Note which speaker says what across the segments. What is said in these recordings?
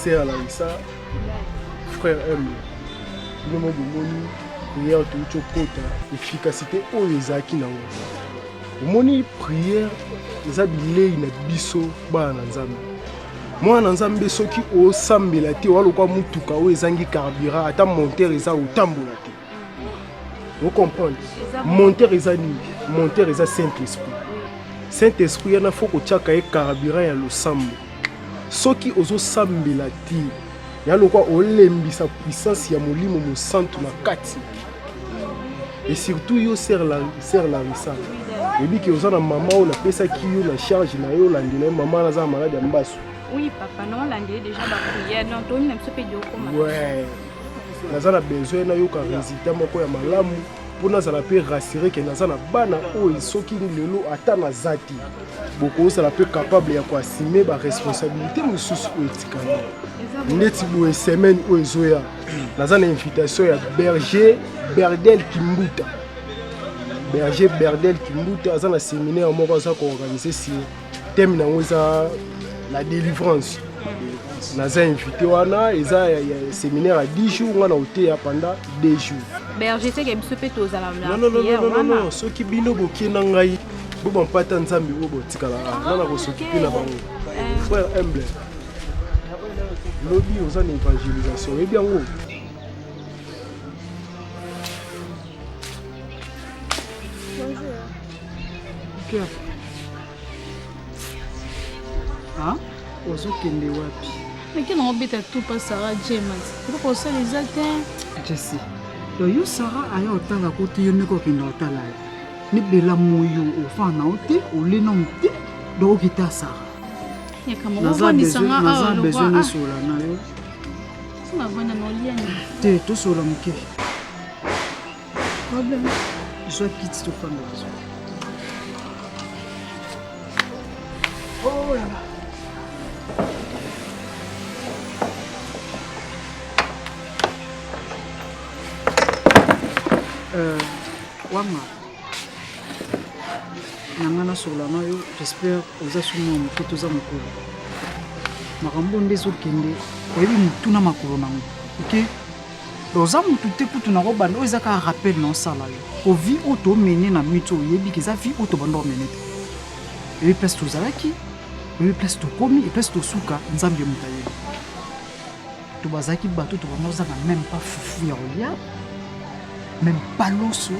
Speaker 1: sœur Larissa, frère M. Nous avons prière de efficacité au Ezaki na moni prière eza bilei na biso bana nzambe mwana nzambe soki o sambela te walo kwa mutuka o ezangi carburant ata monteur eza otambola te. Vous comprenez? Monteur eza ni monteur eza Saint-Esprit. Saint-Esprit yana foko tchaka e carburant ya losambo soki ozo sambela te ya lokwa olembisa puissance ya molimo mosantu na kati. Et surtout yo sœur Larissa. Et bien que vous avez maman ou la pesa qui yo la charge na yo landela maman na za malade mbasu.
Speaker 2: Oui papa non landela déjà ba prière non to même se pédio comme.
Speaker 1: Ouais. Naza na besoin na yo ka résultat moko ya malamu pour na za la pe rassurer que naza na bana o soki lelo ata na zati. Boko ça la peut capable ya ko assumer ba responsabilité mususu o etikana. Ndeti bo semaine o ezoya. Naza na invitation ya berger Berdel Kimbuta. Berger Berdel Kimbuta a un séminaire qui organisé sur le thème de la délivrance. Nous avons invité un séminaire à 10 jours, on a été pendant 2 jours.
Speaker 2: Berger, c'est que je peux te dire
Speaker 1: non, ceux qui bino boki nangai, bon pas tant zambi obo tikala. Non, on s'occuper là bango. Frère Emble. Lobby aux en évangélisation. Et bien où?
Speaker 3: Hein? Ozokende wapi?
Speaker 4: Mais qui n'a pas tout pas Sarah James? Pourquoi ça les atteint?
Speaker 3: Je sais. Donc yo Sarah ayo otala côté yo neko kenda otala. Ni bela moyo ofana ote olena ote donc kita Sarah.
Speaker 4: Ya kama woni sanga
Speaker 3: a besoin de sola na yo.
Speaker 4: Ça va venir no lien.
Speaker 3: Te to sola muke. Problème. Je suis petite to femme de besoin. Oh là là. Wanga. Nangana sur la mayo, j'espère aux assumons que tous en cours. Marambo ndezo kende, oyebi mutuna makolo nango. OK? Doza mututé kutuna ko bando ezaka rappel non sala yo. O vie auto mené na mito oyebi ke za vie auto bando mené. Et place to zalaki, et place to komi, et place to suka nzambe mutaye. To bazaki bato to bando zaka même pas fufu ya olia. Même pas l'osso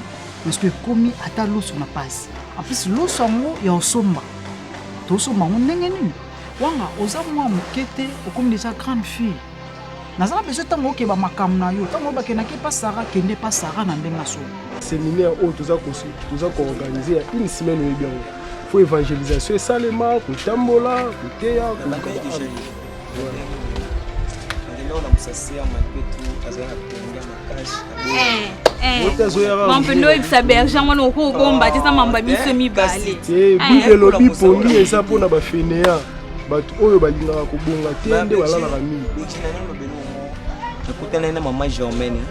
Speaker 3: parce que komi ata l'osso na passe. En plus l'osso ngo ya osomba. To somba ndenge nini? Wanga oza mwa mukete okomi déjà grande fille. Nazala besoin tango ke ba makam na yo. Tango ba kenaki pas Sarah kende pas Sarah na ndenga so.
Speaker 1: Séminaire où tout ça organiser une semaine ou bien. Faut évangélisation salema, ko tambola, ko teya, ko
Speaker 2: Mampendo ibisa berger mwana okobomba tisa mamba biso mibale.
Speaker 1: Bibelo bipongi eza pona ba fenea. Bato oyo balingaka kobonga tende wala na rami.
Speaker 5: Nakutana na mama Germaine.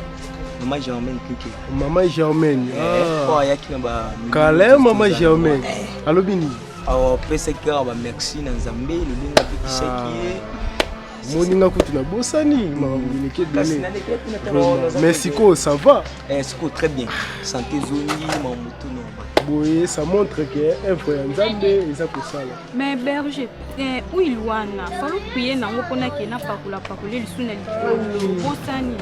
Speaker 5: Maman Germaine Kiki.
Speaker 1: Maman Germaine.
Speaker 5: Oh yaki na ba.
Speaker 1: Kale maman Germaine. Alobini.
Speaker 5: Oh pesa kika ba merci na Nzambe lulinga bikishaki.
Speaker 1: Moninga kutuna bosani mamangu ke donné. Merci ko ça va?
Speaker 5: Siko très bien. Santé zoni mamutu no.
Speaker 1: Boye ça montre que un frère Nzambe eza ko sala.
Speaker 2: Mais berger, où il wana, falo prier na ngopona ke na pakula lisuna li. Bosani.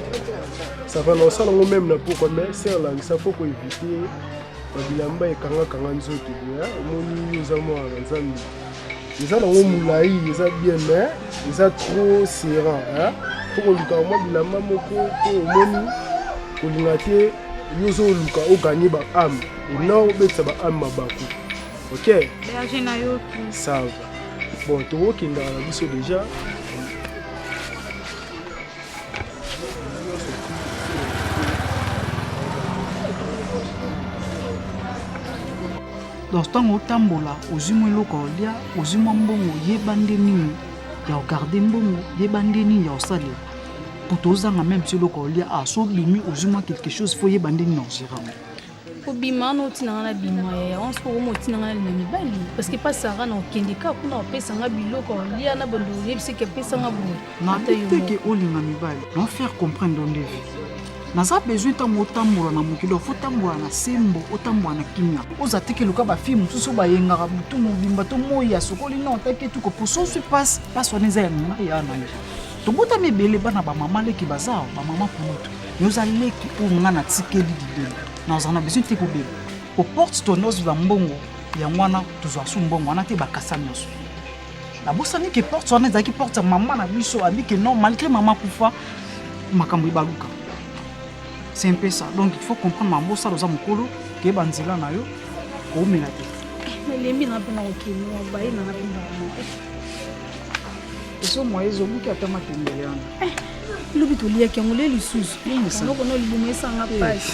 Speaker 1: Ça va non ça ngo même na pourquoi mais c'est là ça faut ko éviter. Babilamba ekanga nzoto boya, moni uzamo Nzambe. Les gens ont moulai, ils ont bien mais ils ont trop serrant. Pour le cas moi la maman pour moni pour l'inaté ils ont le cas au gagner ba âme et non ça ba âme baku. OK?
Speaker 2: Berger na yo
Speaker 1: ça va. Bon toi qui dans la biso déjà
Speaker 3: dans ce temps otambola ozimwe lokolia ozimwa mbongo yebande nini ya ogarder mbongo yebande nini ya osale pour tozanga même si lokolia a so bimi ozimwa quelque chose faut yebande nini en gérant
Speaker 4: kobima wana otinanga na bima yaya wana soki okoma otinanga na mibali parce que pas Sarah na okendeka kuna opesanga biloko olia na bondo oyebisaki apesanga boye
Speaker 3: nateke olinga mibali non faire comprendre dans vie naza besoin ntango otambola na mokili ofo otambola na sembo otambola na kimia oza teke luka bafille mosusu bayengaka butu mobimba to moi ya sokoli na otaki etuko poso so passe wana eza yango ya na yo tobotami ebele bana bamama leki baza bamama kulutu yoza leki oyo nga na tikeli lidelo naza na besoin te kobeba oporte ton ozwa mbongo yango wana tozwa su mbongo wana te bakasa nyonso nabosani ke porte wana ezalaki porte ya mama na biso abike non malgré mama kufa makambo ebaluka c'est un peu ça donc il faut comprendre mambo ça oza mokolo keyeba nzela na yo koomela te
Speaker 4: nalembi na mpena kokenoa baye nanga mpena
Speaker 3: eso mwa ezobuki ata matembele wana
Speaker 4: lobi toliaki yango le lisusu anokona libumu esanga pasi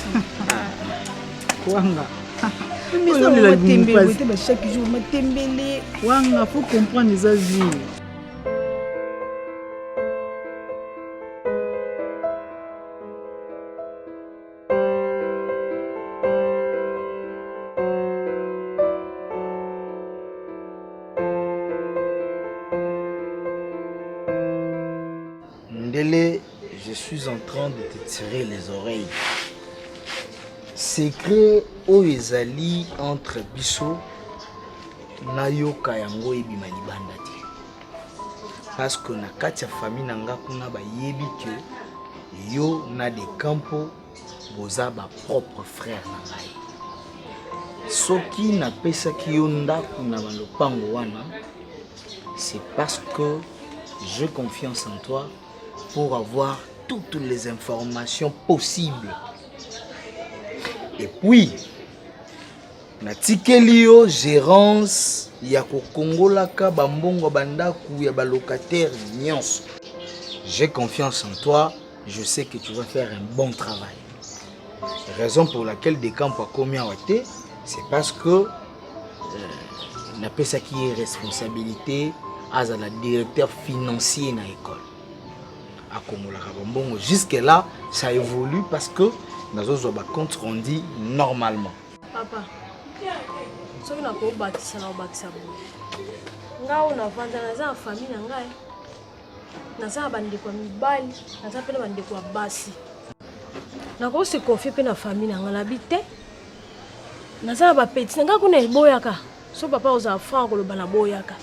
Speaker 3: wanga
Speaker 4: matembele te chaque jour matembele
Speaker 3: wanga faut comprendre eza vie
Speaker 5: Ndele, je suis en train de te tirer les oreilles. Secret o ezali entre biso na yoka yango ebima libanda te. Parce que na kati ya famille nanga kuna bayebi que yo na de campo boza ba propre frère na ngai. Soki na pesaki yo ndako na balopango wana, c'est parce que j'ai confiance en toi pour avoir toutes les informations possibles. Et puis, natikeli yo gérance ya kokongolaka bambongo bandaku ya balocataire nyonso. J'ai confiance en toi, je sais que tu vas faire un bon travail. Raison pour laquelle Décampo a commis à Wate, c'est parce que na pesa qui est responsabilité à la directeur financier na école. À Kongola Kabambongo. Jusque-là, ça évolue parce que nous avons un compte rendu normalement.
Speaker 6: Papa, ce que nous avons bâti, nous avons bâti. Nous avons une famille, nous avons bandi kwa mibali, nous avons bandi kwa basi. Nous avons se confier pe na famille nous habité. Nous avons petit, nous avons boyaka. So papa oza franc le bana boyaka.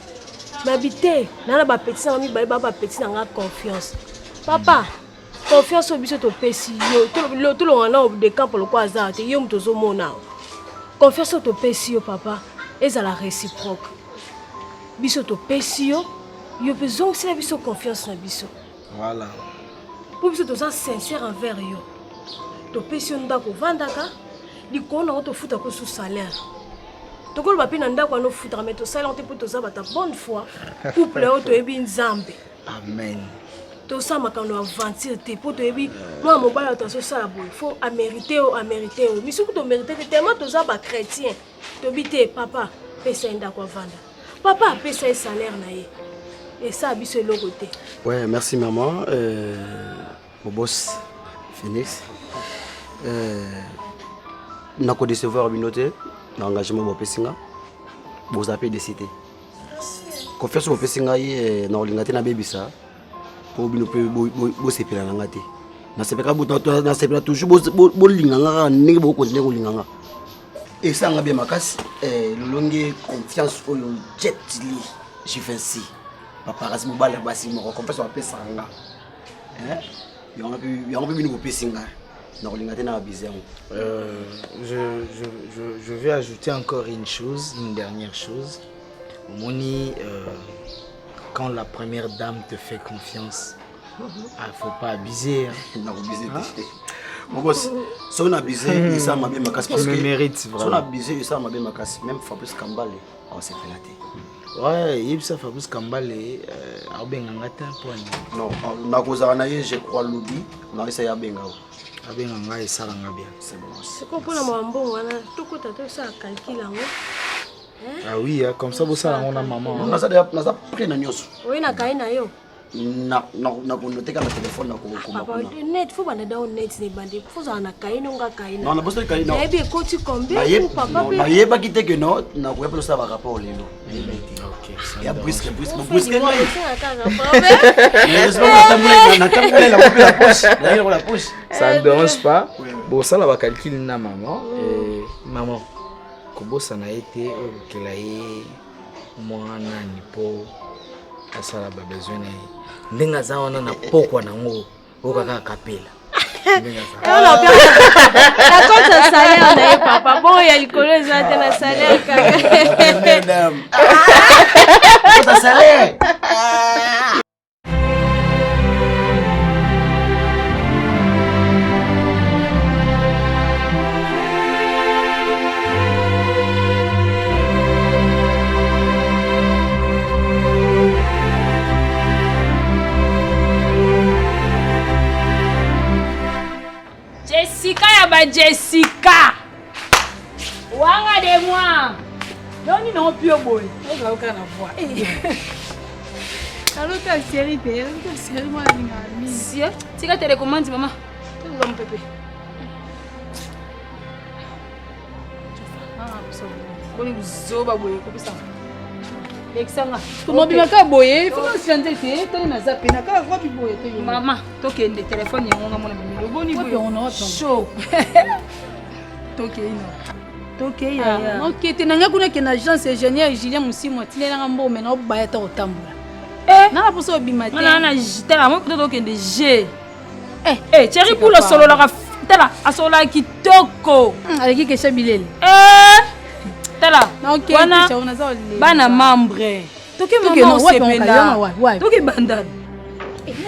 Speaker 6: M'habité, nous avons petit, nous avons petit, nous avons confiance. Papa, confiance au biso to pesi yo. Tout le monde de camp pour le quoi azate. Yo mtozo mona. Confiance au to pesi yo papa. Et à la réciproque. Biso to pesi yo. Yo besoin que c'est la biso confiance na biso.
Speaker 5: Voilà.
Speaker 6: Pour biso to ça sincère envers yo. To pesi yo ndako vandaka. Di kona on to futa ko sous salaire. To ko ba pina ndako no futa mais to salaire on te pour to za bata bonne foi. Couple o to ebi nzambe.
Speaker 5: Amen.
Speaker 6: Tout ça m'a quand on aventure te pour te ebi moi mon bal attention ça la boy faut à mériter mais surtout to mériter tellement tout ça ba chrétien to bité papa pesa nda kwa vanda papa pesa salaire na ye et ça biso le côté.
Speaker 7: Ouais, merci maman mon boss Phoenix na ko décevoir binoté na engagement bo pesinga bo zapé décider confiance bo pesinga yi na olingate na bebisa pour bino pe bo sepela na ngate na sepeka buta na sepela toujours bo linganga ndenge bo continuer ko linganga et ça nga bien makasi lolonge confiance oyo jetli je fais si papa rasi mobala basi mo confiance ba pesa nga yango pe bino bo pesinga na olingate na bizero.
Speaker 5: Je vais ajouter encore une dernière chose. Moni, quand la première dame te fait confiance, il ne faut pas abuser.
Speaker 7: Non, abuser. Mon boss, si on a abusé, ça m'a bien ma casse.
Speaker 5: Parce que mérite vraiment.
Speaker 7: Si on a abusé, ça m'a bien ma casse. Même Fabrice Kambale, on s'est fait.
Speaker 5: Ouais, il y a Fabrice Kambale,
Speaker 7: non, na kozana je crois lobby, na essayé benga.
Speaker 5: Abenganga et salanga bien.
Speaker 7: C'est bon.
Speaker 6: C'est quoi pour la mambo wana tout côté ça calcul en
Speaker 5: ah oui, comme ça vous ça on a maman.
Speaker 7: On a ça pris na nyos.
Speaker 6: Oui na kai na yo.
Speaker 7: na konote ka na telefone na
Speaker 6: Papa, net, faut bana down net ne bande. Faut ça na kaina nga kaina.
Speaker 7: non na bosse kaina
Speaker 6: Na yebi ekoti combien pour papa
Speaker 7: na yeba kite que non na ko yeba ça va rapport lelo
Speaker 1: OK.
Speaker 7: ya brusque
Speaker 6: na
Speaker 5: la poche. Ça ne dérange pas. Bon, ça, la calcul na maman. Maman, comment ça n'a été que la moi nani po ça la besoin na ndenga za wana na pokwa na ngo okaka kapela.
Speaker 6: La compte salaire na papa bon ya likolo za te na salaire kaka.
Speaker 7: Madame. Ta salaire.
Speaker 4: Jessica wanga de moi noni non pio boy oka oka na voix
Speaker 2: alors ta série te ta série moi ngami
Speaker 4: si tika télécommande maman tu vas me pépé so boni zoba boy ko bisa Alexanga
Speaker 3: to mobimaka boye faut que chante te tani na zape na ka kwa boye to
Speaker 4: mama tokende téléphone yango nga mona mimilo boni boye
Speaker 3: on
Speaker 4: show Toke ya.
Speaker 3: Ok, tenanga kuna kena agence ingénieur Julien Musimo tilela mbo mena obaya ta otambola. Na poso obimate.
Speaker 4: Na jitela mo to kende G. Thierry pour le solo la tela asola kitoko.
Speaker 3: Aleki kesha bilele.
Speaker 4: Tela.
Speaker 3: Ok,
Speaker 4: bana membre. Toke maman sependa. Toke bandana.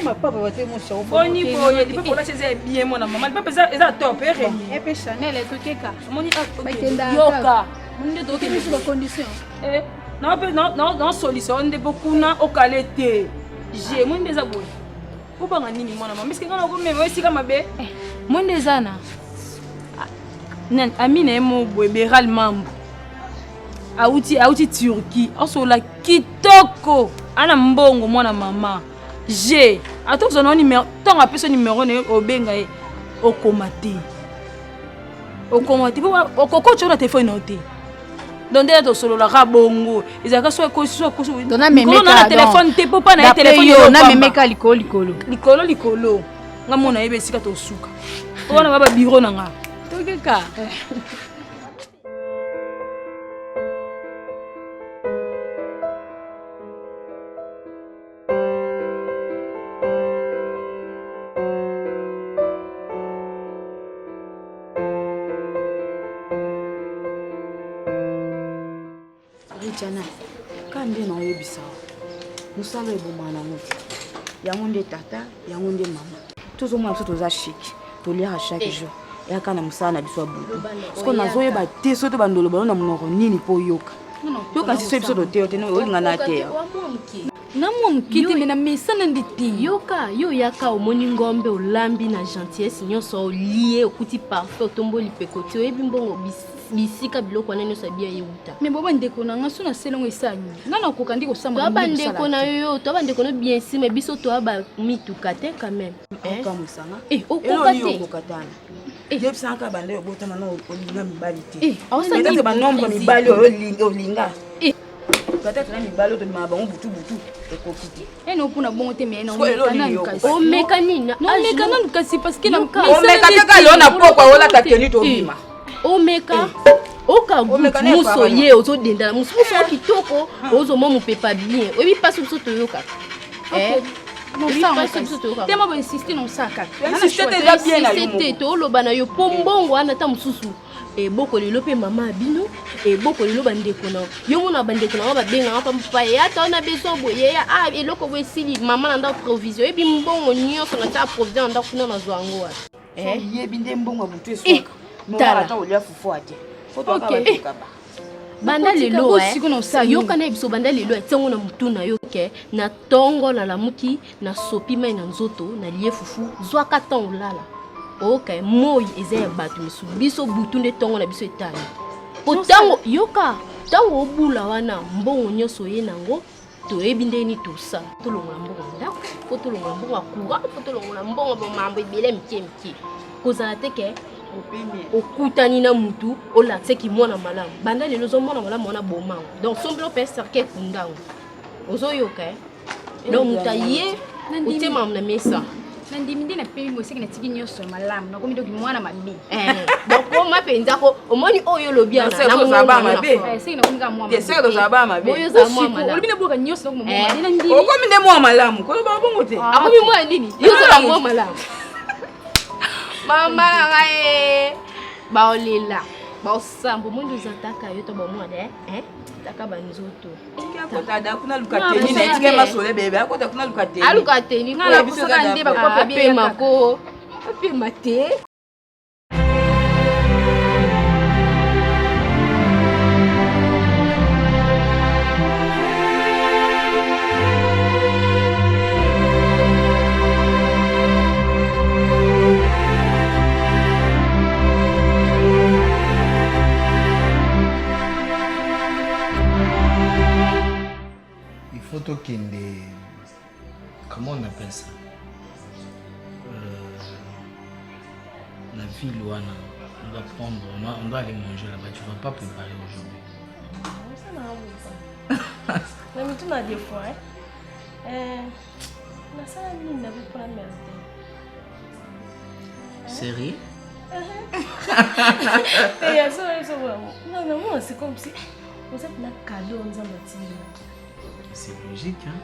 Speaker 3: Ma papa va te mon chéri.
Speaker 4: Boni boye, il peut pour la chez bien mon maman. Il peut ça est top et
Speaker 3: puis Chanel et tokeka.
Speaker 4: Moni yoka. Moni to ke
Speaker 3: sur condition.
Speaker 4: Non solution de beaucoup na okalete. J'ai mon des aboy. Ko banga nini mwana mama. Miske ngana ko meme sika mabe. Mon des ana. Nan amine mo boy beral mambo. Auti Turquie. Osola kitoko. Ana mbongo mwana mama. J'ai attention non numéro tant appelé ce numéro ne obenga e okomate au coco tu as téléphone noté donc dès to solo la rabongo ezaka so ko
Speaker 3: dona memeka
Speaker 4: na téléphone te popa na téléphone yo
Speaker 3: na memeka likolo
Speaker 4: ngamona ebe sika to suka ona baba bureau na nga
Speaker 3: tokeka
Speaker 8: Jana, kande na oyebisa. Musala ebomana ngoti. Yango nde tata, yango nde mama. Tous au moins biso toza chic. Tolia chaque jour. Ya kana musala na biso abudu. Sko nazoyeba te soto bandolo balo na monoko nini po yoka. Yoka siso biso to te no olinga na te.
Speaker 2: Na mwa mkiti mena mesana nditi yoka yo yaka omoni ngombe olambi na gentillesse nyonso olie okuti parfait otomboli pekoti oyebi mbongo bisika biloko wana nyonso abia yeuta
Speaker 3: mais boba ndeko na nga suna selongo esani nana kokandi kosamba
Speaker 2: to bandeko na yo to bandeko no bien sûr mais biso to aba mituka te quand même
Speaker 8: okamusanga
Speaker 2: okokate
Speaker 8: yebisanga bande obotama na olinga mibali te
Speaker 2: awosanga
Speaker 8: banombre mibali olinga peut-être na mibali to mabango butu ekokiti
Speaker 3: eno puna bongo te mais
Speaker 2: omeka nini
Speaker 3: omeka nanu kasi parce que na
Speaker 8: omeka kaka lo na pokwa ola takeni to bima
Speaker 2: omeka oka muso ye ozodendana muso kitoko ozomwa mopepa bien oyebi mpasi biso toyoka
Speaker 3: tema boinsiste na osaka
Speaker 2: te tooloba na yo mpo mbongo wana ata mosusu eboko lelo mpe mama abino eboko lelo bandeko na yo mona bandeko na babenganga mpa mopaya ata wana beso boye eloko bo esili mama na ndako provision oyebi mbongo nyonso na tia provision na ndako kuna nazwa yango wana
Speaker 8: yebi nde mbongo ya butu esoka ata olia fufu ate
Speaker 2: banda lelo yoka na biso banda lelo atiango na mutu na yo ke na tongo na lamuki na sopi mai na nzoto na lie fufu zwaka tan olala okay moi eza ya bato misu biso butu nde tongo na biso etani otango yoka tango obula wana mbongo nyonso ye nango toyebi ndeni tosa tolongola mbongo ndako po tolongola mbongo ya courant po tolongola mbongo bamambo ebele mike kozala te ke okutani na mutu olakisaki mwana malamu banda lelo ozomona malamu wana bomango donc sombelo mpe cerke ekundango ozoyoka donc mutu aye otemamu na mesa
Speaker 8: nandimi nde napebi moseki natiki nyonso ya malamu nakomi doki mwana mabe
Speaker 2: donc oma mpenza ko omoni oyo olobi
Speaker 8: seki nakomi kaka
Speaker 4: Olbi ne boka nyonso okomi nde mwa malamu koloba bongo te
Speaker 2: akomi mwa nini yozala mwa malamu mama ngai baolela baosambo mundu zataka yo to bomwana taka banzoto
Speaker 4: tada kuna lukateni na etike masole bebe akota kuna lukateni
Speaker 2: alukateni ngala kusaka nde bakope be mako ape mate.
Speaker 5: Comment on appelle ça? La ville Wana. On doit prendre, on doit aller manger là-bas. Tu ne vas pas préparer aujourd'hui.
Speaker 6: Ça n'a pas. Mais tu n'as des fois. La salle n'avait pas la merde.
Speaker 5: Sérieux?
Speaker 6: Non, moi c'est comme si vous êtes un cadeau en Zambati.
Speaker 5: C'est logique, hein?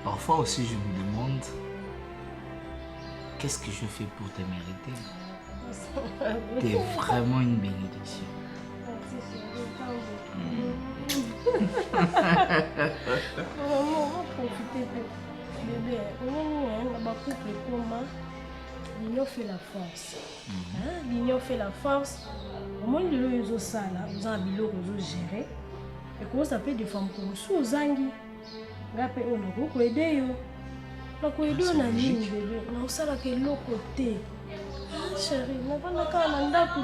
Speaker 5: Parfois aussi, je me demande qu'est-ce que je fais pour te mériter. Tu es vraiment une bénédiction.
Speaker 6: Maman, on va profiter de bébé. On va couper comment l'union fait la force. L'union fait la force. Au moins, de l'eau, ils ont ça là. Ils ont un bilot, ils ont géré. Et comment ça fait des femmes comme ça aux Zangi? Rappel, on a beaucoup aidé. On a aidé, on a mis bébé. On a ça là qui est l'autre côté. Chérie, on a pas de cas, on a un peu.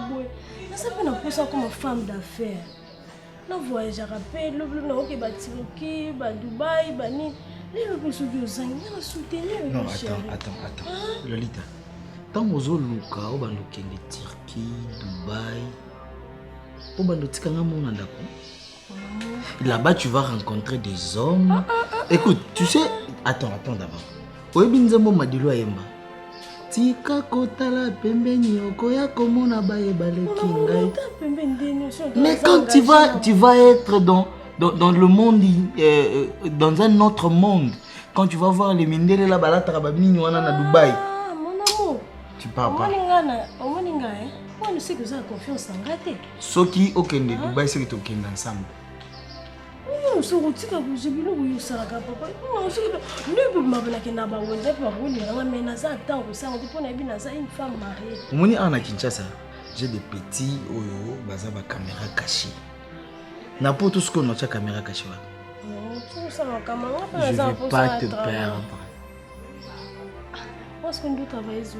Speaker 6: On a ça pour ça comme femme d'affaires. On a voyagé à rappel, on a ok, Turquie, Dubaï, Bani. Les gens qui sont aux Zangi, on a soutenu.
Speaker 5: Non, attends. Lolita. Tant que vous Luka, vous avez de Turquie, Dubaï. Vous avez de là-bas, tu vas rencontrer des hommes. Écoute, tu sais... Attends d'abord. Oebinzambo madilo ayemba. Tika kotala pembeni okoya komona baye baleki ngai. Mais quand tu vas être dans le monde, dans un autre monde, quand tu vas voir les mindele là bala tarababini wana na Dubaï.
Speaker 6: Mon amour.
Speaker 5: Tu parles pas.
Speaker 6: Moi, je sais que vous avez confiance en gâté.
Speaker 5: Ceux qui au Kenya Dubaï, c'est qu'ils sont ensemble.
Speaker 6: Non, ce que j'ai vu, nous sommes là, papa. Non, ce que nous pouvons m'appeler qui n'a pas de mais n'a pas tant que ça. On dit qu'on a une femme mariée.
Speaker 5: Au moment où on a Kinshasa, j'ai des petits oyo, baza ba caméra cachée. N'a pas tout ce qu'on a sur caméra cachée. Je ne vais pas te perdre.
Speaker 6: Parce qu'on doit travailler sur.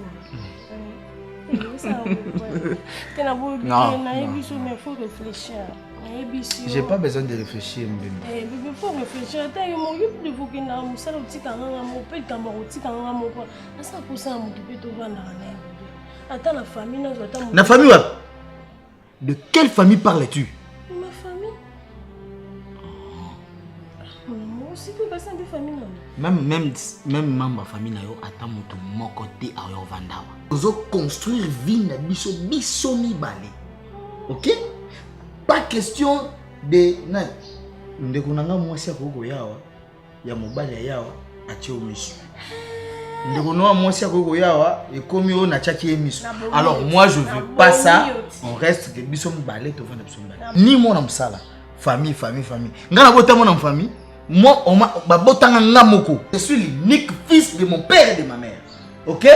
Speaker 6: Mais faut réfléchir.
Speaker 5: J'ai pas besoin de réfléchir.
Speaker 6: Il faut réfléchir.
Speaker 5: La famille, de quelle famille parles-tu?
Speaker 6: Ma famille.
Speaker 5: Même ma famille, attends mon côté à Vandawa. Nous allons construire vie na biso mi balé. Ok? Pas question de na ndekunanga mwasi akoko yawa ya mobali yawa atio misu. Ndekunanga mwasi akoko yawa ekomi o na chaki emisu. Alors moi je veux pas ça. On reste que biso mi balé to vanda biso mi balé. Ni mon amsala. Famille. Ngana bota mon famille. Moi, je suis l'unique fils de mon père et de ma mère. Ok?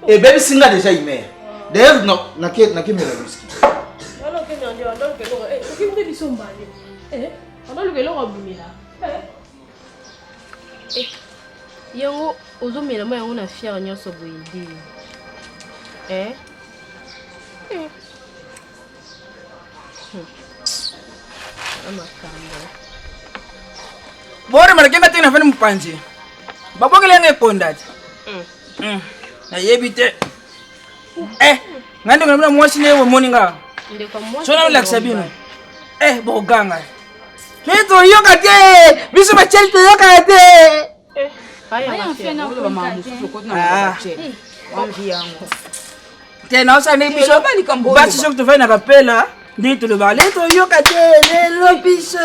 Speaker 5: Et bien, si on a déjà une mère. D'ailleurs, non, on a qu'une mère.
Speaker 2: Yango ozomela ma yango na fière nyonso boyedi. Amakambo.
Speaker 9: bore malakenga tena fani mpanzi babokele ngekondati na yebite ngande ngana mwasi newe moninga sona relaxa bino boganga Neto yoka te biso bachel te yoka te tena osane biso basi sok to na kapela ndito le baleto yoka te lelo biso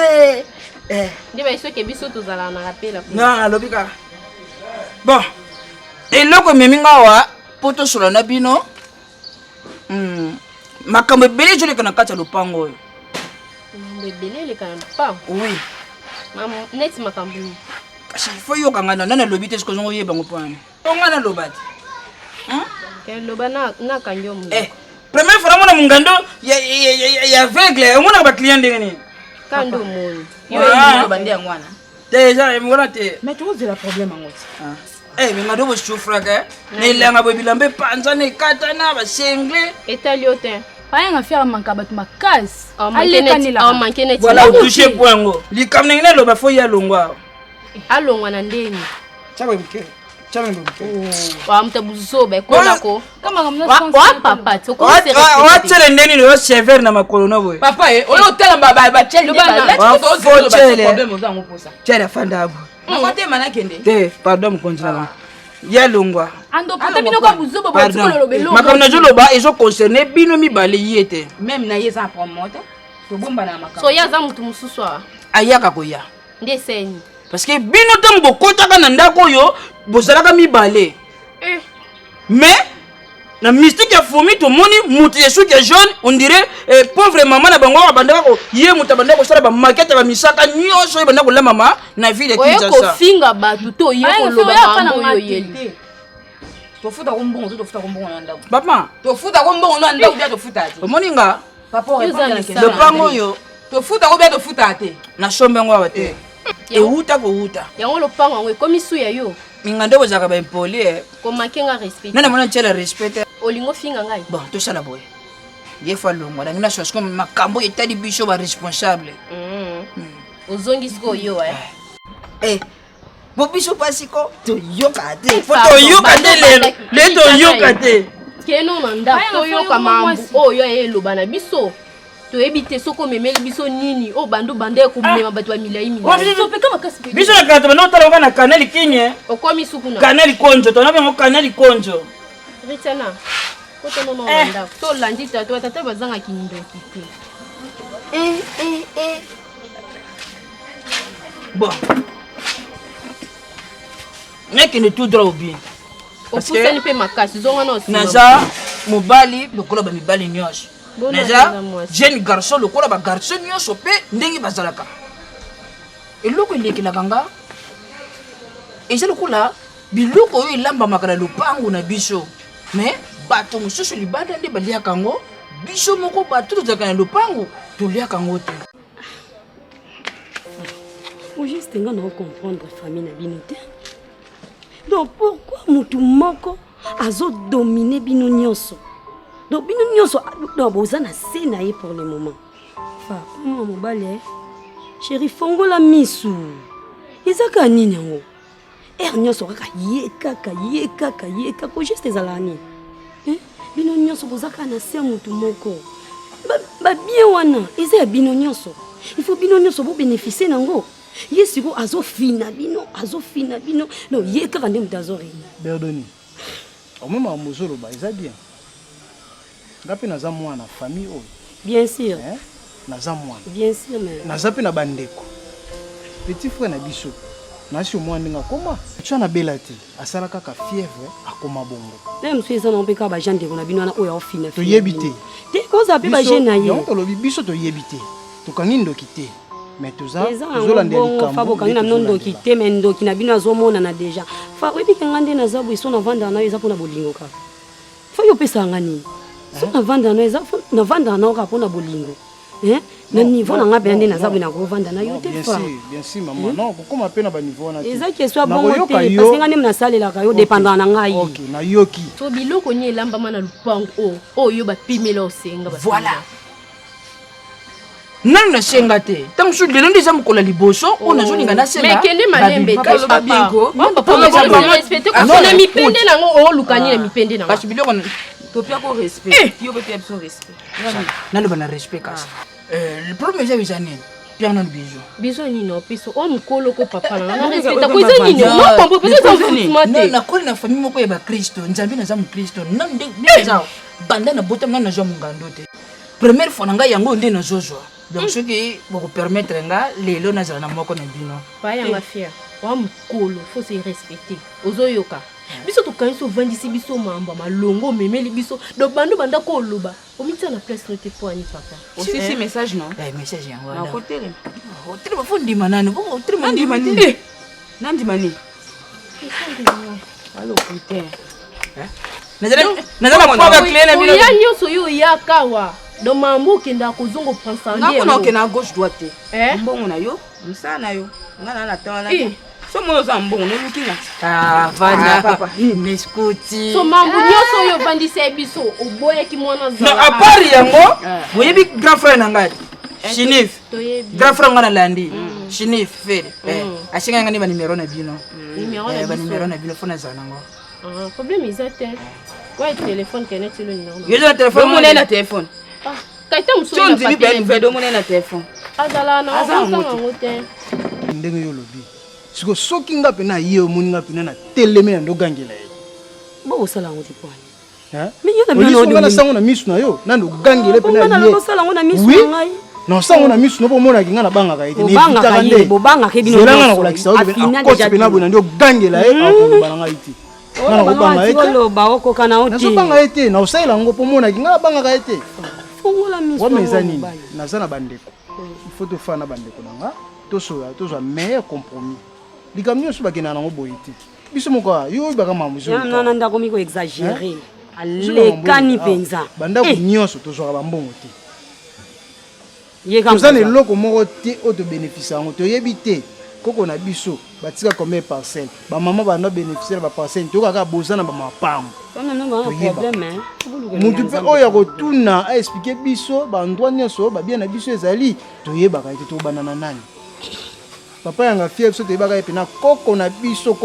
Speaker 2: ndiba iso ke biso tozala na kapela
Speaker 9: na lobika bon eloko meminga wa poto solo na bino makambo ebele jole kana kati ya lopango oyo
Speaker 2: bebele le kana lopango
Speaker 9: oui
Speaker 2: neti makambo
Speaker 9: kasi fo yoka ngana nana lobi te sikozongo yeba ngopani ongana lobati
Speaker 2: loba na kanyo mu
Speaker 9: première fois mona mungando ya aveugle mona ba client ndenge ni
Speaker 2: kando moni
Speaker 8: yo bandi ya ngwana
Speaker 9: déjà ngona te
Speaker 8: mais tu as la problème ngoti
Speaker 9: mais ngado bo souffra ka ne lenga bo bilambe panza ne katana ba sengle
Speaker 2: etalio te
Speaker 4: Pas un affaire manque à battre ma case.
Speaker 2: Voilà,
Speaker 9: touché poingo. Li kamne ngene lo ba fo ya longwa.
Speaker 2: Alongwa na ndeni.
Speaker 9: Chaba bike. Chaba bike.
Speaker 2: Wa mtabuzo be kona ko.
Speaker 4: Kama kamna
Speaker 2: wa papa to ko se
Speaker 9: wa tele ndeni lo sévère na makolo no boy.
Speaker 8: Papa oyo tela ba chele ba
Speaker 9: to zo problème
Speaker 8: ozango posa.
Speaker 9: Chele fanda abo.
Speaker 8: Ngote mana kende.
Speaker 9: Te, pardon mkonjala. Ya longwa.
Speaker 4: Ando pata bino ko buzo bo tolo belo.
Speaker 9: Makamna jolo ba ezo concerner bino mi bale yete.
Speaker 8: Même na yeza promote. To bomba na makamna.
Speaker 2: So ya za mutu mususwa.
Speaker 9: Ayaka ko ya.
Speaker 2: Nde seni.
Speaker 9: Parce que bino tango kotaka na ndako yo bozalaka mi bale. Mais na mystique ya fomi to moni mutu yesu ke jaune on dirait pauvre maman na bango bandaka ko ye mutu bandaka ko sala ba maquette ba misaka nyonso ye bandaka ko la mama na ville Kinshasa.
Speaker 2: Oyo ko finga batu to ye ko loba mambo yo yeli.
Speaker 8: To futa ko mbongo to futa ko mbongo na ndako.
Speaker 9: Papa,
Speaker 8: to futa ko mbongo na ndako bia to futa ate.
Speaker 9: Moninga.
Speaker 8: Papa
Speaker 9: le pango yo
Speaker 8: to futa ko bia to futa ate.
Speaker 9: Na sombe ngo abate. E huta ko huta.
Speaker 2: Yango lo pango ngwe komi su ya yo.
Speaker 9: Ngande bo zaka ba impoli
Speaker 2: ko makenga respect.
Speaker 9: Nana mona tshela respect.
Speaker 2: Olingo finga ngai.
Speaker 9: Bon, to sala boy. Ye fa longo na ngina chose comme makambo etali biso ba responsable.
Speaker 2: Ozongi siko yo
Speaker 9: Bo biso pasiko to yoka te. To yoka te le to yoka te.
Speaker 2: Keno nanda to yoka mambo oyo eloba na biso. To ebite soko memeli biso nini o bando bande ko mema bato ba milai milai.
Speaker 4: To pe kama kasi.
Speaker 9: Biso na kata bano tala na kanali kinye.
Speaker 2: Okomi sukuna.
Speaker 9: Kanali konjo to na bengo kanali konjo.
Speaker 2: Ritana. Koto no nanda. To landi tato tata bazanga kindo kiti.
Speaker 9: Bon. Mec ne tout droit bien.
Speaker 2: Parce que ni pe makasi zonga no si.
Speaker 9: Naza mobali lokola ba mibali nyosho. Naza jeune garçon lokola ba garçon nyosho pe ndenge bazalaka. Eloko lekela kanga. Eza lokola biloko oyo elamba makala lopango na biso. Mais bato mosusu libanda nde balia kango biso moko bato tozaka na lopango tolia kango te.
Speaker 6: Au juste nga na comprendre famille na bino te. Donc pourquoi mutu moko azo dominer bino nyonso? Donc bino nyonso donc boza na se na ye pour le moment. Fa moi mobale chéri fongola misu. Ezaka nini yango? Nyonso kaka yeka ko juste ezalani. Bino nyonso bozaka na se mutu moko. Ba bien wana eza bino nyonso. Il faut bino nyonso bo bénéficier nango. Yesiko azofina bino no yeka kande mutazori.
Speaker 1: Berdoni. Au même à Mozolo ba eza bien. Ngapi naza mwana famille o.
Speaker 6: Bien sûr.
Speaker 1: Naza mwana.
Speaker 6: Bien sûr mais.
Speaker 1: Naza pe na bandeko. Petit frère na biso. Nasi mwana nga koma. Tu na belati. Asala kaka fièvre akoma bongo.
Speaker 6: Même si ça n'empêche pas jande ko na bino na oyo ofina.
Speaker 1: To yebite.
Speaker 6: Te ko za pe ba jeune na ye.
Speaker 1: Donc to lobi biso to yebite. To kangindo kité. Mais tout ça,
Speaker 6: Fabo kangina nondo kité mais ndo kina bino azomona na déjà. Fa webi kangande na zabu iso na vanda na eza pona bolingo ka. Fa yo pesa ngani. So na vanda na eza na vanda na ka pona bolingo. Na niveau na ngabe ndé na zabu na ko vanda na yo te fa.
Speaker 1: Bien sûr maman. Non, comment pe na ba niveau na.
Speaker 6: Eza ke so bon te parce que ngane na salela ka yo dépendant na ngai.
Speaker 1: OK, na yoki.
Speaker 2: To biloko ni elamba mana lupango o yo ba pimela osenga ba.
Speaker 9: Voilà. nani na senga te tant que lelo déjà mokola liboso on a jolinga na senga
Speaker 2: mais kende malembe
Speaker 9: papa
Speaker 2: respecter ko na mipende nango o lukani na mipende nango
Speaker 9: kasi biloko
Speaker 8: topia ko respect yo pe so respect
Speaker 9: naloba na respect kasi le problème eza bizanini Pierre non bijou.
Speaker 2: Bijou ni no piso o mukolo ko papa na respecta ko eza nini no pombo peut être foutumate
Speaker 9: na ko na famille moko ya Kristo nzambe na za mu Kristo non déjà banda na botam na zo mungando te première fois nga yango nde na zozwa donc ce qui vous permettre nga lelo na za na moko na bino
Speaker 2: pa ya mafia wa mukolo faut se respecter ozoyoka biso to kanso vandisi biso mamba malongo memeli biso do bando banda ko loba omita na place no te poani papa
Speaker 8: aussi si message non
Speaker 9: message yango
Speaker 8: na hôtel
Speaker 9: hôtel ba fundi manane bo hôtel mandi mani
Speaker 8: nandi mani allo putain
Speaker 9: nazala kwa ba clé na bino
Speaker 2: ya nyoso yo ya kawa do mambo kenda kozongo penser
Speaker 8: ndio ngako na okena gauche droite mbongo na yo msana yo ngana na tawana so mo za mbongo no lukinga
Speaker 9: vana papa meskuti
Speaker 2: so mambo nyoso yo bandise biso oboye ki mwana za
Speaker 9: na apart yango boyebi grand frère na ngai Chinif grand frère ngana landi Chinif fere ashinga ngani ba numero na bino numero na bino fona za nango
Speaker 2: problème izate kwa téléphone kenet lo ni
Speaker 9: yo na téléphone
Speaker 8: mo na téléphone
Speaker 2: kaita muso
Speaker 8: na papa ben vedo mo na téléphone
Speaker 2: azala na ngote
Speaker 1: ndenge yo lobi siko soki nga pena ye omoni nga pena na teleme na ndogangela ye
Speaker 8: bo osala ngo tipwani
Speaker 1: mais yo na bino na sango na misu na yo na ndogangela pena ye
Speaker 8: na osala ngo na misu ngai
Speaker 1: na sango na misu no po mona kinga na banga ka ite
Speaker 8: ne vitaka nde bo banga ke bino
Speaker 1: zelanga na kolakisa o pena akoti pena bona ndio gangela ye akolo bana ngai ite na ko banga ite
Speaker 8: lo ba oko kana oti
Speaker 1: na so banga ite na osala ngo po mona kinga banga ka ite
Speaker 8: fongola misu
Speaker 1: wa mezani na sana bandeko il faut to fana bandeko nanga to so meilleur compromis likamyo so bakena nango boyiti biso moko yo baka mamuzo
Speaker 8: ya na ndako miko exagérer alekani penza
Speaker 1: banda ko nyonso to so bambongo te
Speaker 8: yeka
Speaker 1: tozana eloko moko te oto bénéficier yango toyebi te koko na biso batika combien parcelle ba mama banda bénéficier ba parcelle to kaka bozana ba mapango mutu pe oyo kotuna a expliquer biso ba ndwa nyonso ba bien na biso ezali toyebaka ete to banana nani papa yanga fier biso toyebaka epe na koko na biso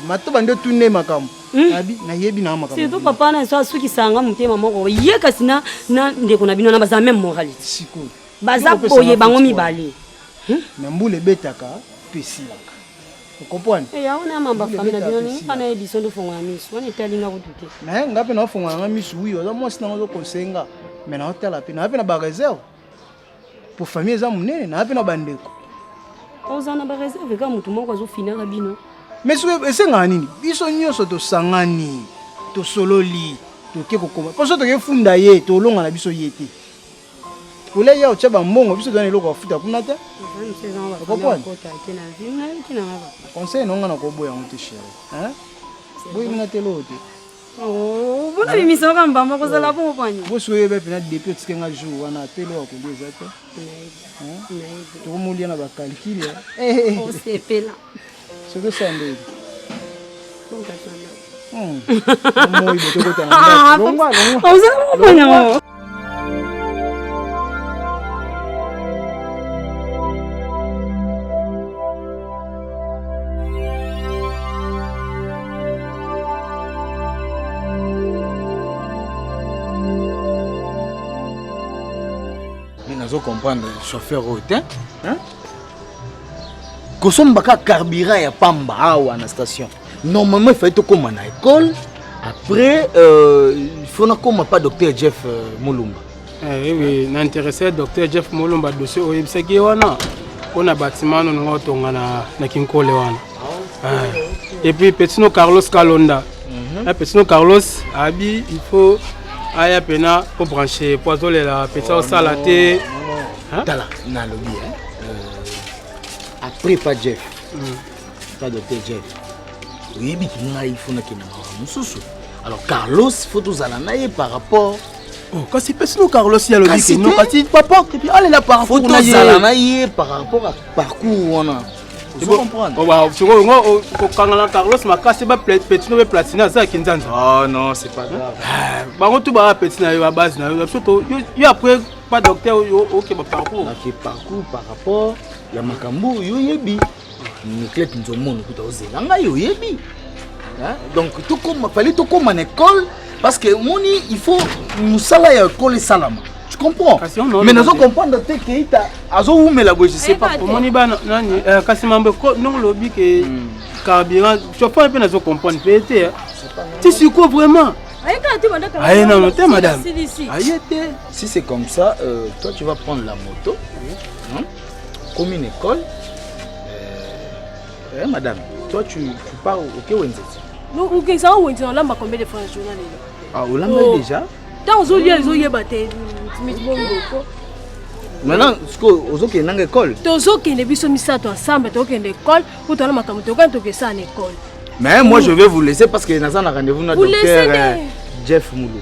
Speaker 1: mato bande tune makambo abi na yebi na makambo
Speaker 8: c'est to papa na so asukisanga mutema moko yeka sina na ndeko na bino na baza même moralité
Speaker 1: siko
Speaker 8: baza boye bango mibale
Speaker 1: na mbule betaka pesilaka okopwani
Speaker 8: ya ona mamba famille na bino ni kana ebiso ndo fonga miso oni talinga kutute
Speaker 1: na ngape na fonga nga miso wi oza mwasi na zo konsenga mais na hôtel ape na ape na ba réserve pour famille za munene na ape na bandeko
Speaker 8: ozana ba réserve ka mutu moko azo finaka bino
Speaker 1: mais so esenga nini biso nyonso to sangani to sololi to ke kokoma poso to ke funda ye to longa na biso yete Kule ya uchaba mbongo biso dwane loko afuta kuna te. Conseil nonga na koboya muti chéri. Hein? Boyi nga te lote.
Speaker 8: Oh, bona bimisa ka mbamba ko sala bongo panye.
Speaker 1: Bo soye be pena depuis tkenga jour wana apelo akoliza te. Hein? To mulia na ba calcul.
Speaker 8: Oh, c'est pela.
Speaker 1: C'est que ça ndé.
Speaker 8: Moi boto ko tanga. Longa. Oh, ça mo panya.
Speaker 5: comprendre chauffeur hôtel hein kosomba ka carburant ya pamba awa na station normalement il faut être comme à école après il faut na comme pas docteur Jeff Mulumba
Speaker 10: oui n'intéressé docteur Jeff Mulumba dossier oyebisaki wana on a bâtiment no ngotonga na kinkole wana et puis Petino Carlos Kalonda Petino Carlos abi il faut aya pena pour brancher poison la petite salade
Speaker 5: Tala, na lobby après pas Jeff, pas docteur Jeff. Oui, mais il faut que nous alors Carlos, faut tous aller par rapport.
Speaker 10: Oh, quand c'est personne Carlos il y a le dit non, quand il papa et puis allez là par
Speaker 5: faut tous aller par rapport à parcours on a. Tu peux comprendre?
Speaker 10: Carlos makasi ba petit no be platine ça qui nzanza.
Speaker 5: Oh non, c'est pas grave.
Speaker 10: Bango tout ba petit na yo ba base na yo surtout yo après pas docteur yo OK ba parcours.
Speaker 5: OK parcours par rapport ya makambo yo yebi. Ni clé nzomona kuta ozela nga yo yebi. Donc tout comme fallait tout comme en école parce que moni il faut nous sala ya école salama. Tu comprends? Mais nous comprendre que Keita azo oumela bo je sais pas
Speaker 10: pour moni ba nani kasi mambe ko non lobby que carburant chauffeur pe nazo comprendre pété. Tu suis quoi vraiment? Aïe non t'es madame.
Speaker 5: Si c'est comme ça toi tu vas prendre la moto comme une école madame toi tu pars au Wenzel.
Speaker 6: Non, OK, ça on dit on l'a combien de fois journal là.
Speaker 5: Ah, on l'a déjà.
Speaker 6: Dans aux lieux ils ont yébaté.
Speaker 5: Maintenant, ce que aux autres qui n'ont école.
Speaker 6: Tous autres qui ne biso misato ensemble, toi qui école, pour toi makambo to quand to ça en école.
Speaker 5: Mais moi je vais vous laisser parce que nous avons rendez-vous notre docteur Jeff Moulou.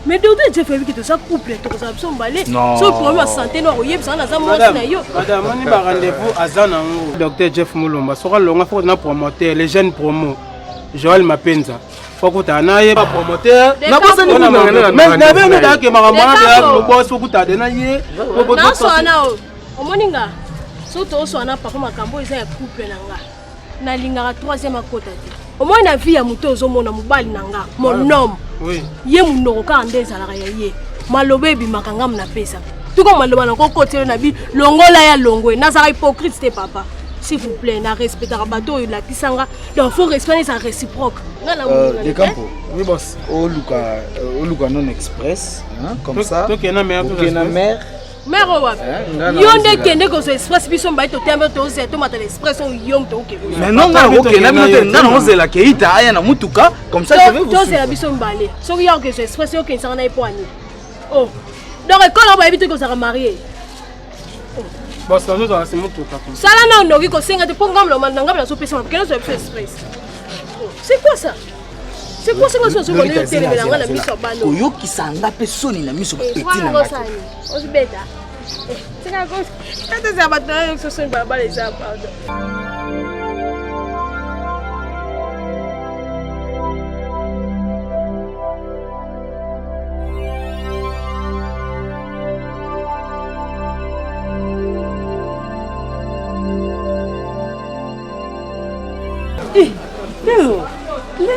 Speaker 6: Mais docteur Jeff veut que tout ça couple, tout ça absolument balé. So problème santé no oyeb ça na za mo na yo.
Speaker 10: Madame, on ba rendez-vous à Zana docteur Jeff Moulumba. Sera longa faut na promoteur les jeunes promo. Joël Mapenza. Faut que tu aies un promoteur.
Speaker 5: Na bossa ni na
Speaker 10: mais na be na ke makamana ya boss faut que tu aies na ye.
Speaker 6: Na so na o. Omoninga. So to so na papa makambo isa ya couple nanga. Na lingaka troisième akota te. Au moins na vie ya muto ozomona mobali nanga. Mon homme.
Speaker 10: Oui.
Speaker 6: Ye munoko ka ndeza la ya ye. Malobe bi makanga mna pesa. Tuko maloba na kokotelo na bi longola ya longwe. Na za hypocrite te papa. S'il vous plaît, na respecter bateau la kisanga. Donc faut respecter ça réciproque.
Speaker 5: Des campo. Oui boss. Au Luka non express, hein, comme ça.
Speaker 10: Toi qui na mère.
Speaker 6: Mère wa. Yonde kende ko express biso mba to tembe to ze to mata express on yom to ke.
Speaker 5: Mais non na OK na minote na no ze la keita aya na mutuka comme ça je vais vous.
Speaker 6: To ze la biso mbale. So ya que express yo ke nsanga na ipwani. Oh. Donc quand on va éviter que ça marier.
Speaker 10: Boss, nous avons assez monté au cap.
Speaker 6: Ça là non, non, c'est un programme là, on a sur PC, quel est ce express? C'est quoi ça? C'est quoi ça que ce qu'on est télé mais la mise sur bano.
Speaker 5: Oyo qui s'anga personne na mise sur petit na.
Speaker 6: On se bête. C'est quoi cause? Quand ça va dans ce son baba les ça pardon.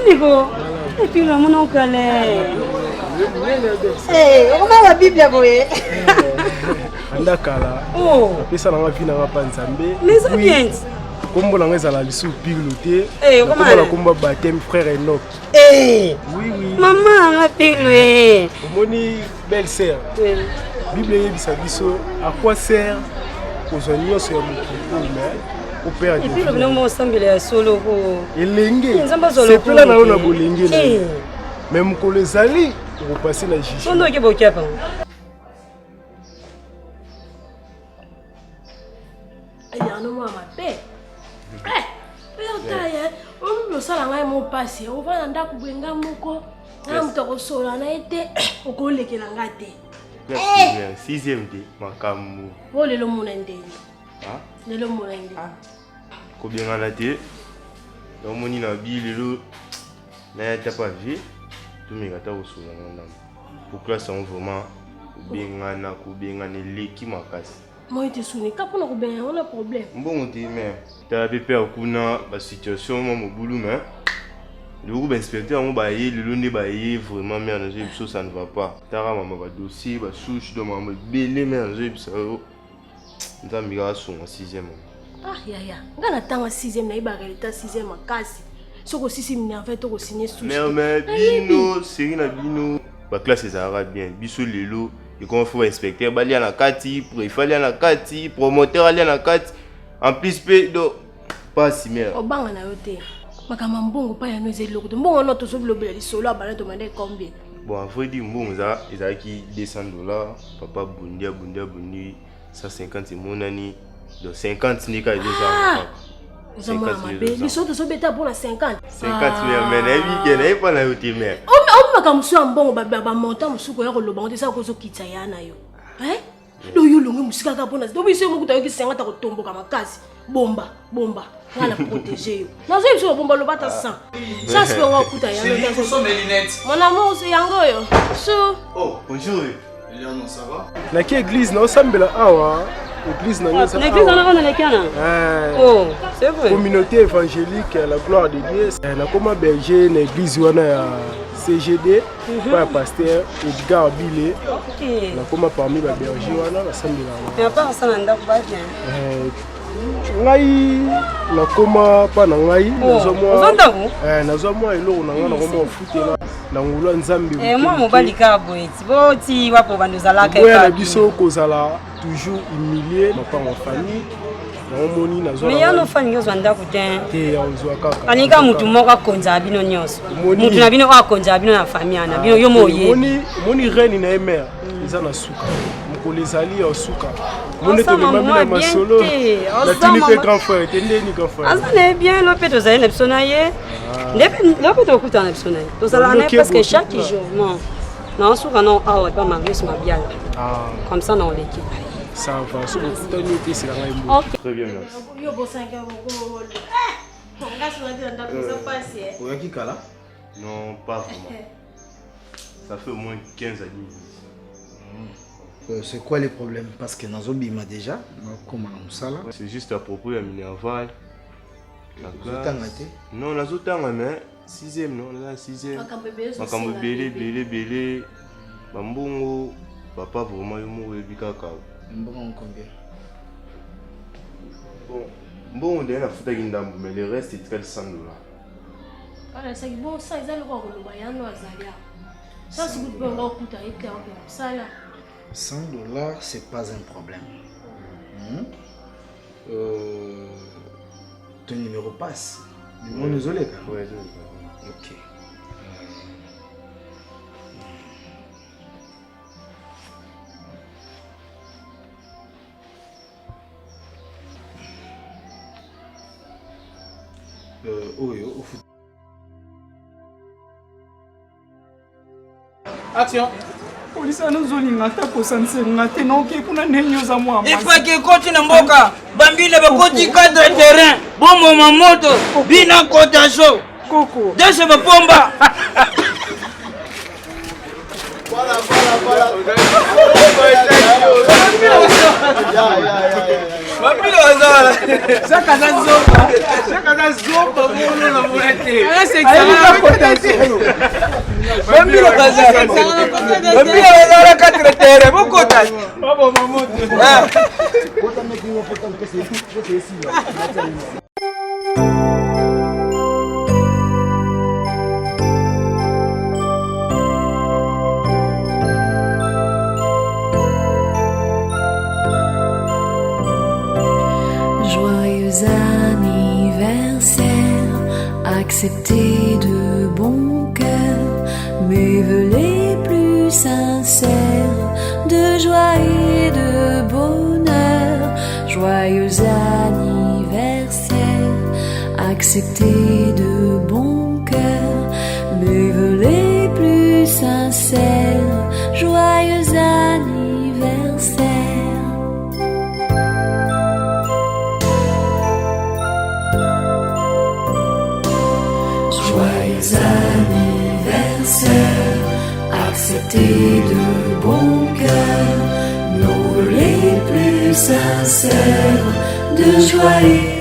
Speaker 8: Nico, et puis là, mon oncle est. On a la Bible à voyer.
Speaker 1: Andakala.
Speaker 8: Oh.
Speaker 1: Et ça, on va finir à Panzambé.
Speaker 8: Les amis.
Speaker 1: Comme on a la liste piloté.
Speaker 8: Comment on a
Speaker 1: combat baptême frère Enoch.
Speaker 8: Oui,
Speaker 1: oui.
Speaker 8: Maman a payé.
Speaker 1: Moni belle sœur. Bible est biso. À quoi sert aux oignons sur mon au père
Speaker 8: et puis le nom semble solo
Speaker 1: et lengue c'est pas là on a bolenge même ko les ali pour passer la justice
Speaker 8: on doit que bokia pa
Speaker 6: aya no mama pe taye on me sala ngai mo passer on va nda kubwenga moko na mtoko solo na ete okolekela ngate
Speaker 11: 6e de makamu
Speaker 6: o lelo mona ndeni lelo mona ndeni
Speaker 11: ko bien la te do moni na bi lelo na ta pas vie tout me gata osula na pour classe on vraiment bengana ko bengana leki makasi
Speaker 6: moi te suni kapona ko ben on a problème
Speaker 11: bon te mais ta be peur kuna ba situation mo boulou mais le groupe inspecteur on ba yé lelo ne ba yé vraiment mais dans ce ça ne va pas tara maman ba dossier ba souche de maman belé mais dans ce ça nzambi ga so en 6e.
Speaker 6: Ah ya ya ngana tanga 6e na iba réalité 6e makasi soko sisi minerve to ko signer souche
Speaker 11: mais bino serina bino ba classe ça va bien biso lelo et qu'on faut inspecteur bali na kati pour il fallait na kati promoteur ali na kati en plus pe do pas si mère
Speaker 6: obanga na yote makama mbongo pa ya noze loko mbongo no to so blobela li solo abana to mande combien
Speaker 11: bon en vrai dit mbongo za ezaki $200 papa bundi 150 monani donc 50 ni ka déjà
Speaker 6: 50 biso to so beta pour na 50
Speaker 11: mais na weekend na pas na yote
Speaker 6: mais on makamusu mbongo ba monta musuko ya ko loba on ça ko so kitsa yana yo lo yo longe musika ka bona to biso mo kutayo ki senga ta kotomboka makasi bomba ngana protéger yo nazo biso bomba lo bata sang ça se nga kuta ya
Speaker 5: Chérie, faut son mes lunettes.
Speaker 6: mon amour c'est yango yo so
Speaker 11: Oh, bonjour.
Speaker 5: Léon, ça va?
Speaker 1: Na ki église na osambela awa église na nyonso
Speaker 4: l'église on a les cana. Oh, c'est vrai.
Speaker 1: Communauté évangélique la gloire de Dieu na koma berger na église wana ya CGD pa pasteur Edgar Bile na koma parmi ba berger wana basambela
Speaker 4: Mais à part ça nda pas bien.
Speaker 1: ngai na koma pa na ngai nazwa mwa eloko na ngai na koma ofutela na ngulu nzambe
Speaker 4: moi mobali ka boeti boti wapo bandozalaka
Speaker 1: epa na biso kozala toujours humilié na pa en famille na omoni nazwa
Speaker 4: mais yano fani nyonso ndako te
Speaker 1: te ya ozwa kaka
Speaker 4: anika mutu moko akonza bino nyonso mutu na bino akonza bino na famille na bino yo moye
Speaker 1: moni reine na emer eza na suka mokolo ezali ya suka moni tomemami na masolo natuni mpe grand frère te ndeni grand frère
Speaker 4: azana bien lo mpe tozali na biso na ye lo mpe tokutana na biso na ye tozalaka na ye presque chaque jour non naosuka no awa epa marius mabiala comme ça na oleki
Speaker 1: ça va so bokutani ete esila ngai mbo
Speaker 11: Très bien, merci.
Speaker 6: yo bosanka moko ngasi na dira ndako za pasi
Speaker 5: Oyaki kala?
Speaker 11: Non, pas vraiment. Ça fait au moins 15 années.
Speaker 5: C'est quoi les problèmes? Parce que Nazo Bima déjà, comment on ça là?
Speaker 11: C'est juste à propos de Minerval.
Speaker 5: Tangate?
Speaker 11: Non, Nazo Tanga, mais 6e, non, là, 6e. Makambo belé. Bambongo, papa vraiment, il m'a dit kaka.
Speaker 5: Mbongo combien?
Speaker 11: Bon, on est à foutre mais le reste est très $100.
Speaker 6: Voilà, c'est bon, ça, ils allaient voir le Bayano à Zalia. Ça, c'est good, on va écouter, ça là.
Speaker 5: $100, c'est pas un problème. Ton numéro passe. On nous olé quand même.
Speaker 11: Ouais,
Speaker 5: ok. Au foot.
Speaker 3: Action. Police anozolinga ta kosansenga te noke kuna nenyoza mwa
Speaker 9: il faut que koti na mboka bambile bakoti cadre terrain bombo mamoto bina kota show
Speaker 3: koko
Speaker 9: dese bapomba Bambile wazala
Speaker 3: Chaka za zoba bono na mwete ese kama kota show
Speaker 9: Bambile wazala cadre terrain bokota
Speaker 3: babo mamoto
Speaker 12: Joyeux anniversaire, acceptez de bon cœur mes vœux les plus sincères de joie et de bonheur. Joyeux anniversaire, acceptez de bon cœur mes vœux les plus sincères. Joyeux anniversaire. Joyeux anniversaire, acceptez de bon cœur nos vœux les plus sincères de joie et